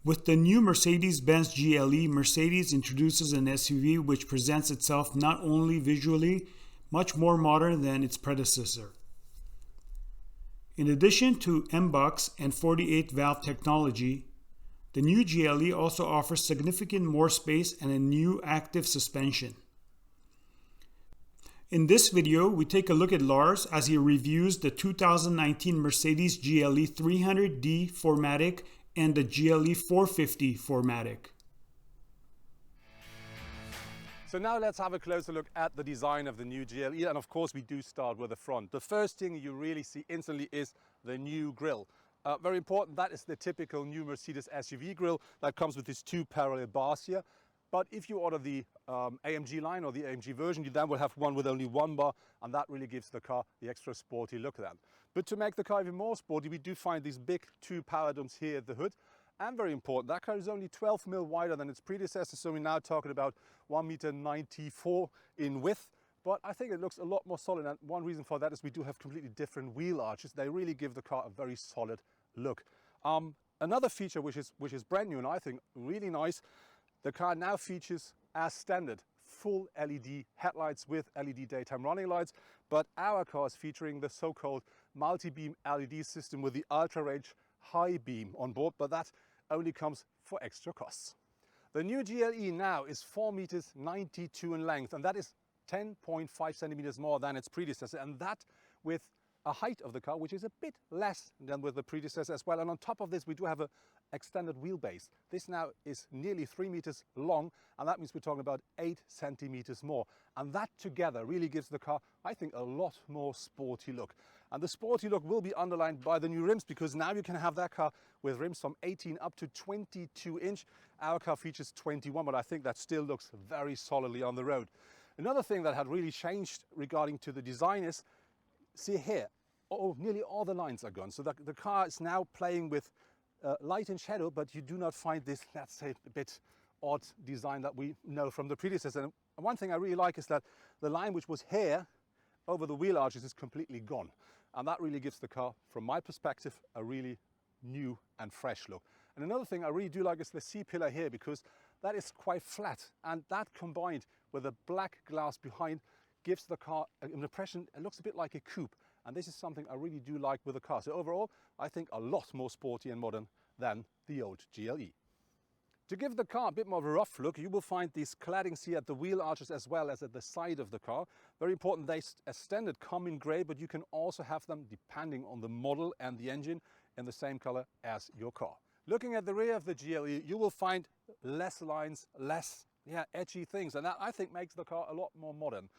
With the new Mercedes-Benz GLE, Mercedes introduces an SUV which presents itself not only visually, much more modern than its predecessor. In addition to M-Box and 48 valve technology, the new GLE also offers significant more space and a new active suspension. In this video, we take a look at Lars as he reviews the 2019 Mercedes GLE 300D 4Matic and the GLE 450 4Matic. So now let's have a closer look at the design of the new GLE, and of course we do start with the front. The first thing you really see instantly is the new grille. Very important, that is the typical new Mercedes SUV grille that comes with these two parallel bars here. But if you order the AMG line or the AMG version, you then will have one with only one bar, and that really gives the car the extra sporty look then. But to make the car even more sporty, we do find these big two power domes here at the hood. And very important, that car is only 12 mil wider than its predecessor, so we're now talking about 1.94 m in width. But I think it looks a lot more solid, and one reason for that is we do have completely different wheel arches. They really give the car a very solid look. Another feature which is brand new and I think really nice, the car now features, as standard, full LED headlights with LED daytime running lights, but our car is featuring the so-called multi-beam LED system with the ultra-range high beam on board, but that only comes for extra costs. The new GLE now is 4.92 m in length, and that is 10.5 centimeters more than its predecessor, and that with a height of the car which is a bit less than with the predecessor as well. And on top of this, we do have an extended wheelbase. This now is nearly 3 meters long, and that means we're talking about 8 centimeters more. And that together really gives the car, I think, a lot more sporty look. And the sporty look will be underlined by the new rims, because now you can have that car with rims from 18 up to 22 inch. Our car features 21, but I think that still looks very solidly on the road. Another thing that had really changed regarding to the design is, see here, nearly all the lines are gone. So the car is now playing with light and shadow, but you do not find this, let's say, a bit odd design that we know from the predecessor. And one thing I really like is that the line which was here over the wheel arches is completely gone. And that really gives the car, from my perspective, a really new and fresh look. And another thing I really do like is the C-pillar here, because that is quite flat. And that combined with the black glass behind gives the car an impression, it looks a bit like a coupe. And this is something I really do like with the car. So overall, I think a lot more sporty and modern than the old GLE. To give the car a bit more of a rough look, you will find these claddings here at the wheel arches as well as at the side of the car. Very important, they as standard come in grey, but you can also have them, depending on the model and the engine, in the same color as your car. Looking at the rear of the GLE, you will find less lines, less edgy things, and that I think makes the car a lot more modern.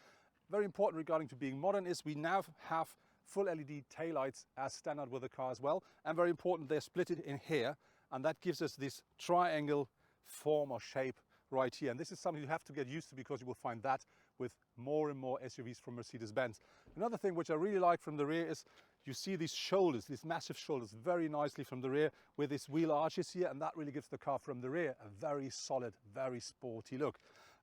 Very important regarding to being modern is we now have full LED taillights as standard with the car as well, and very important, they're split in here, and that gives us this triangle form or shape right here. And this is something you have to get used to, because you will find that with more and more SUVs from Mercedes-Benz. Another thing which I really like from the rear is you see these shoulders, these massive shoulders, very nicely from the rear with these wheel arches here, and that really gives the car from the rear a very solid, very sporty look.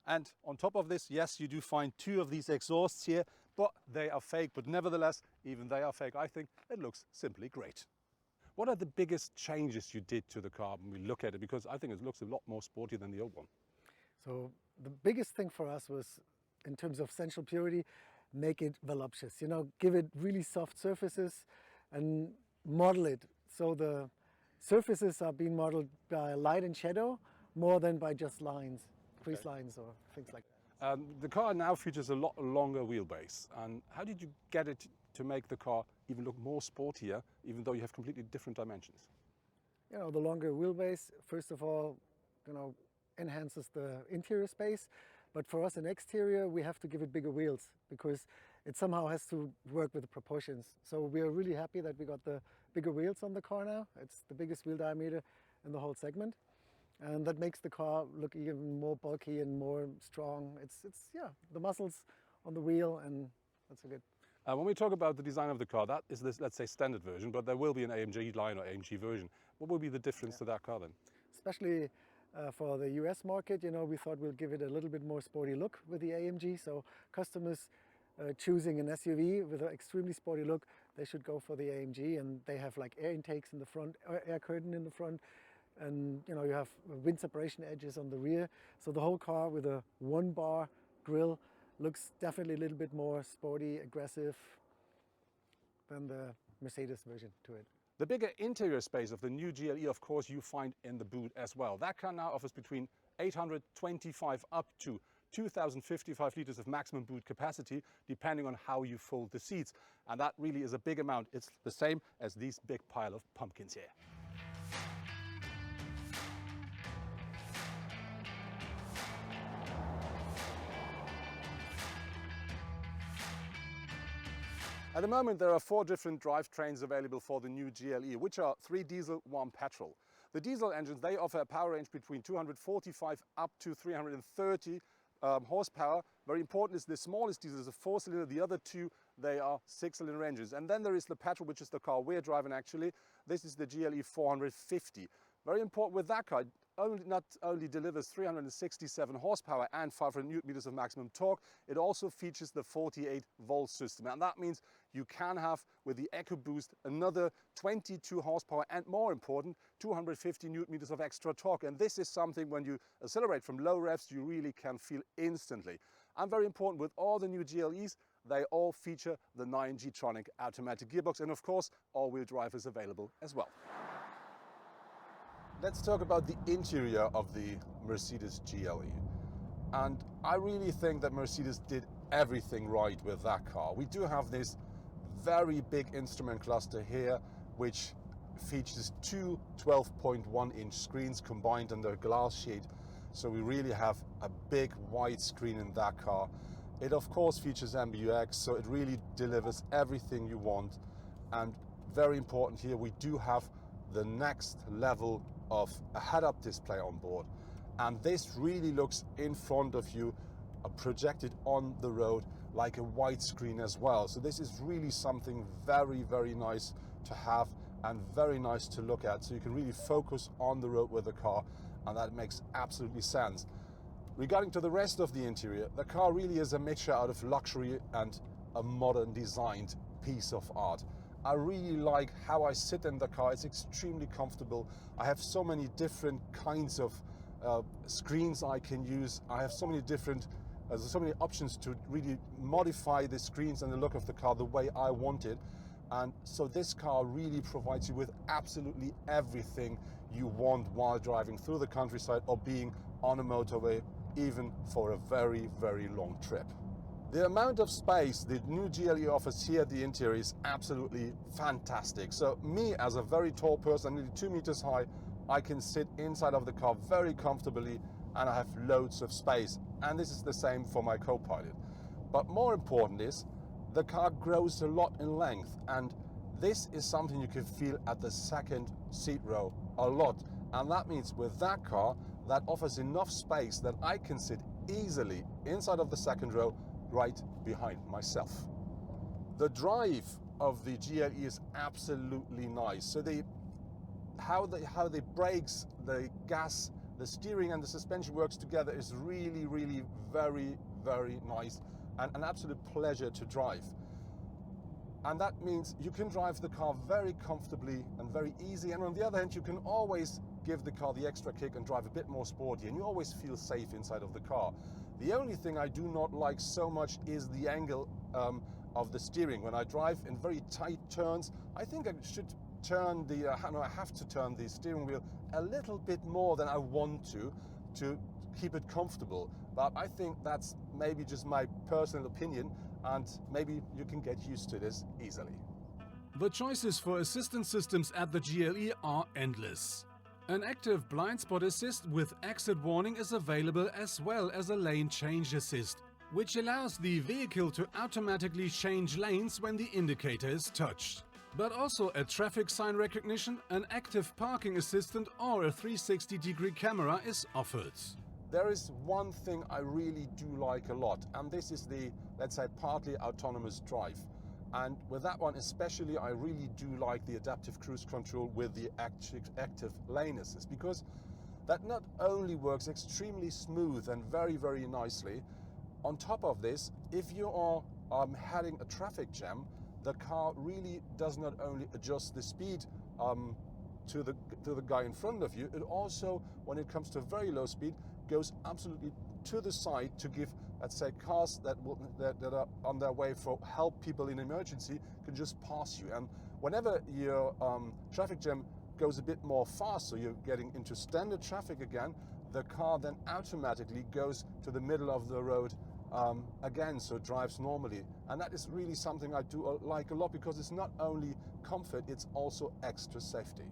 And on top of this, yes, you do find two of these exhausts here, but they are fake. But nevertheless, even they are fake, I think it looks simply great. What are the biggest changes you did to the car when we look at it? Because I think it looks a lot more sporty than the old one. So the biggest thing for us was, in terms of central purity, make it voluptuous. You know, give it really soft surfaces and model it. So the surfaces are being modeled by light and shadow more than by just lines. Crease lines or things like that. The car now features a lot longer wheelbase. And how did you get it to make the car even look more sportier, even though you have completely different dimensions? You know, the longer wheelbase, first of all, enhances the interior space. But for us in exterior, we have to give it bigger wheels, because it somehow has to work with the proportions. So we are really happy that we got the bigger wheels on the car now. It's the biggest wheel diameter in the whole segment. And that makes the car look even more bulky and more strong. It's the muscles on the wheel, and that's a good. When we talk about the design of the car, that is this, let's say, standard version, but there will be an AMG line or AMG version. What will be the difference to that car then? Especially for the US market, we thought we'll give it a little bit more sporty look with the AMG. So customers choosing an SUV with an extremely sporty look, they should go for the AMG, and they have like air intakes in the front, air curtain in the front. and you know, you have wind separation edges on the rear. So the whole car with a 1-bar grille looks definitely a little bit more sporty, aggressive than the Mercedes version to it. The bigger interior space of the new GLE, of course, you find in the boot as well. That car now offers between 825 up to 2,055 litres of maximum boot capacity, depending on how you fold the seats. And that really is a big amount. It's the same as this big pile of pumpkins here. At the moment, there are 4 different drivetrains available for the new GLE, which are 3 diesel, 1 petrol. The diesel engines, they offer a power range between 245 up to 330 horsepower. Very important is the smallest diesel is a 4-cylinder, the other 2, they are 6-cylinder engines. And then there is the petrol, which is the car we're driving actually. This is the GLE 450. Very important with that car, it not only delivers 367 horsepower and 500 newton meters of maximum torque, it also features the 48-volt system. And that means you can have, with the EcoBoost, another 22 horsepower and, more important, 250 newton meters of extra torque. And this is something when you accelerate from low revs, you really can feel instantly. And very important, with all the new GLEs, they all feature the 9G-tronic automatic gearbox. And of course, all-wheel drive is available as well. Let's talk about the interior of the Mercedes GLE. And I really think that Mercedes did everything right with that car. We do have this very big instrument cluster here, which features 2 12.1-inch screens combined under a glass sheet. So we really have a big wide screen in that car. It of course features MBUX, so it really delivers everything you want. And very important here, we do have the next level of a head-up display on board, and this really looks in front of you, projected on the road like a widescreen as well. So this is really something very, very nice to have and very nice to look at, so you can really focus on the road with the car, and that makes absolutely sense. Regarding to the rest of the interior, the car really is a mixture out of luxury and a modern designed piece of art. I really like how I sit in the car. It's extremely comfortable. I have so many different kinds of screens I can use. I have so many different, so many options to really modify the screens and the look of the car the way I want it. And so this car really provides you with absolutely everything you want while driving through the countryside or being on a motorway, even for a very, very long trip. The amount of space the new GLE offers here at the interior is absolutely fantastic. So me, as a very tall person, nearly 2 meters high, I can sit inside of the car very comfortably, and I have loads of space. And this is the same for my co-pilot. But more important is, the car grows a lot in length, and this is something you can feel at the second seat row a lot. And that means with that car, that offers enough space that I can sit easily inside of the second row, right behind myself. The drive of the GLE is absolutely nice. So how the brakes, the gas, the steering and the suspension works together is really, really very, very nice and an absolute pleasure to drive. And that means you can drive the car very comfortably and very easy. And on the other hand, you can always give the car the extra kick and drive a bit more sporty, and you always feel safe inside of the car. The only thing I do not like so much is the angle of the steering. When I drive in very tight turns, I think I should turn the, I have to turn the steering wheel a little bit more than I want to keep it comfortable. But I think that's maybe just my personal opinion, and maybe you can get used to this easily. The choices for assistance systems at the GLE are endless. An active blind spot assist with exit warning is available, as well as a lane change assist, which allows the vehicle to automatically change lanes when the indicator is touched. But also a traffic sign recognition, an active parking assistant or a 360-degree camera is offered. There is one thing I really do like a lot, and this is the, let's say, partly autonomous drive. And with that one especially, I really do like the adaptive cruise control with the active lane assist, because that not only works extremely smooth and very, very nicely. On top of this, if you are heading a traffic jam, the car really does not only adjust the speed to the guy in front of you. It also, when it comes to very low speed, goes absolutely to the side to give, let's say, cars that are on their way for help people in emergency can just pass you. And whenever your traffic jam goes a bit more fast, so you're getting into standard traffic again, the car then automatically goes to the middle of the road again, so it drives normally. And that is really something I do like a lot, because it's not only comfort, it's also extra safety.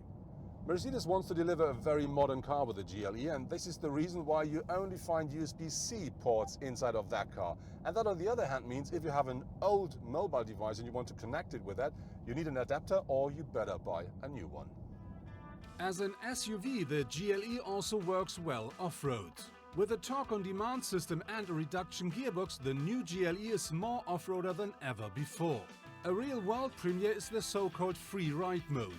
Mercedes wants to deliver a very modern car with the GLE, and this is the reason why you only find USB-C ports inside of that car. And that, on the other hand, means if you have an old mobile device and you want to connect it with that, you need an adapter, or you better buy a new one. As an SUV, the GLE also works well off-road. With a torque-on-demand system and a reduction gearbox, the new GLE is more off-roader than ever before. A real world premiere is the so-called free-ride mode.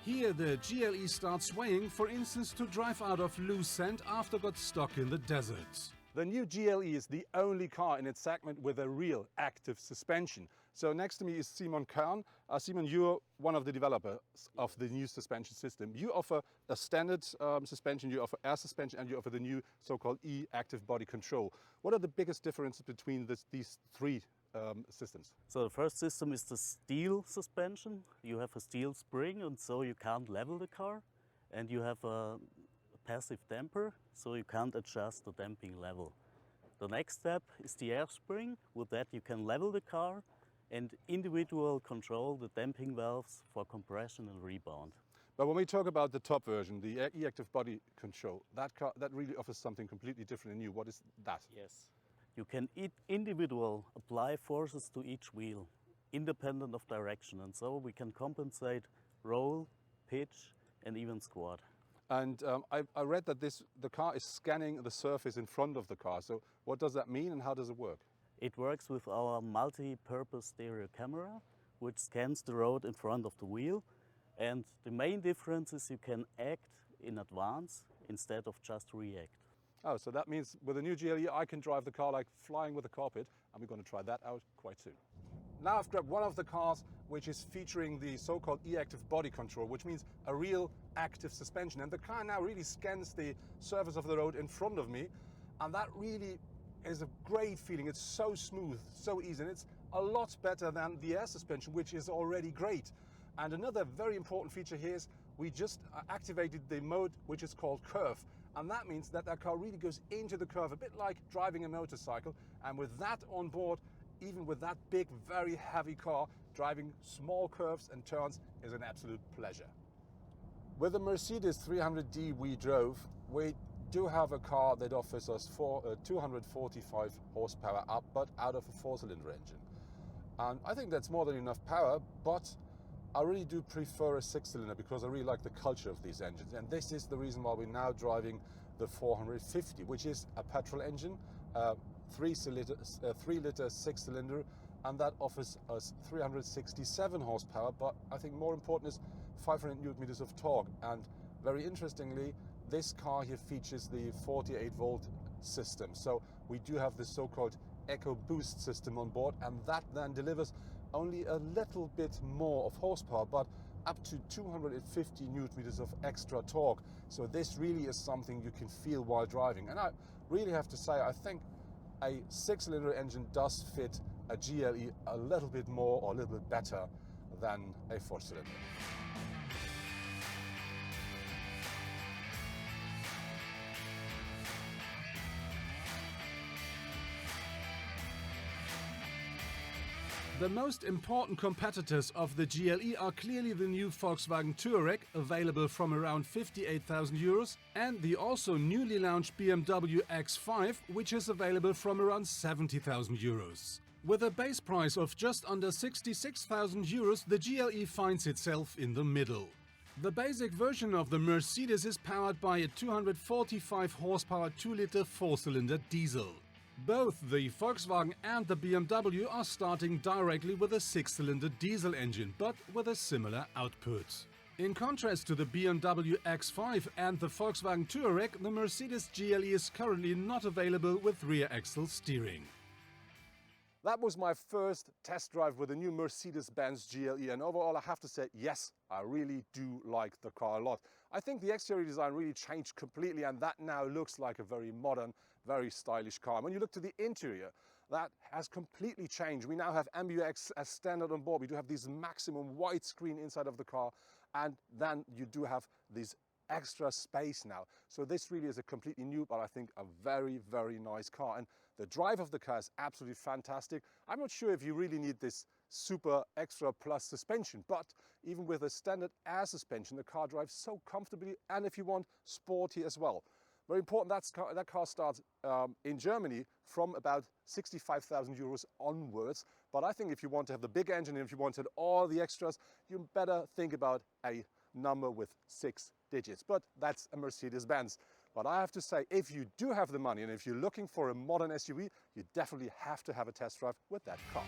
Here the GLE starts swaying, for instance, to drive out of loose sand after got stuck in the desert. The new GLE is the only car in its segment with a real active suspension. So next to me is Simon Kern. Simon, you're one of the developers of the new suspension system. You offer a standard suspension, you offer air suspension, and you offer the new so-called E-active body control. What are the biggest differences between these three systems? So the first system is the steel suspension. You have a steel spring, and so you can't level the car. And you have a passive damper, so you can't adjust the damping level. The next step is the air spring. With that you can level the car and individual control the damping valves for compression and rebound. But when we talk about the top version, the E-active body control, that really offers something completely different and new. What is that? Yes. You can individual apply forces to each wheel, independent of direction, and so we can compensate roll, pitch, and even squat. And I read that the car is scanning the surface in front of the car. So what does that mean, and how does it work? It works with our multi-purpose stereo camera, which scans the road in front of the wheel. And the main difference is you can act in advance instead of just react. Oh, so that means with the new GLE, I can drive the car like flying with a carpet, and we're going to try that out quite soon. Now I've grabbed one of the cars which is featuring the so-called E-active body control, which means a real active suspension. And the car now really scans the surface of the road in front of me, and that really is a great feeling. It's so smooth, so easy, and it's a lot better than the air suspension, which is already great. And another very important feature here is we just activated the mode which is called curve. And that means that car really goes into the curve, a bit like driving a motorcycle. And with that on board, even with that big, very heavy car, driving small curves and turns is an absolute pleasure. With the Mercedes 300D we drove, we do have a car that offers us 245 horsepower up, but out of a 4-cylinder engine. And I think that's more than enough power, but I really do prefer a 6-cylinder because I really like the culture of these engines. And this is the reason why we're now driving the 450, which is a petrol engine, 3-liter 6-cylinder, and that offers us 367 horsepower. But I think more important is 500 newton meters of torque. And very interestingly, this car here features the 48-volt system. So we do have the so-called Eco Boost system on board, and that then delivers only a little bit more of horsepower, but up to 250 newton meters of extra torque. So this really is something you can feel while driving. And I really have to say, I think a 6-cylinder engine does fit a GLE a little bit more or a little bit better than a 4-cylinder. The most important competitors of the GLE are clearly the new Volkswagen Touareg, available from around 58,000 euros, and the also newly launched BMW X5, which is available from around 70,000 euros. With a base price of just under 66,000 euros, the GLE finds itself in the middle. The basic version of the Mercedes is powered by a 245 horsepower 2-liter 4-cylinder diesel. Both the Volkswagen and the BMW are starting directly with a 6-cylinder diesel engine, but with a similar output. In contrast to the BMW X5 and the Volkswagen Touareg, the Mercedes GLE is currently not available with rear axle steering. That was my first test drive with the new Mercedes-Benz GLE, and overall I have to say, yes, I really do like the car a lot. I think the exterior design really changed completely, and that now looks like a very modern, very stylish car. When you look to the interior, that has completely changed. We now have MBUX as standard on board. We do have this maximum widescreen inside of the car, and then you do have this extra space now. So this really is a completely new, but I think a very, very nice car. And the drive of the car is absolutely fantastic. I'm not sure if you really need this super extra plus suspension, but even with a standard air suspension, the car drives so comfortably, and if you want, sporty as well. Very important, that car starts in Germany from about 65,000 euros onwards. But I think if you want to have the big engine, and if you wanted all the extras, you better think about a number with 6 digits. But that's a Mercedes-Benz. But I have to say, if you do have the money and if you're looking for a modern SUV, you definitely have to have a test drive with that car.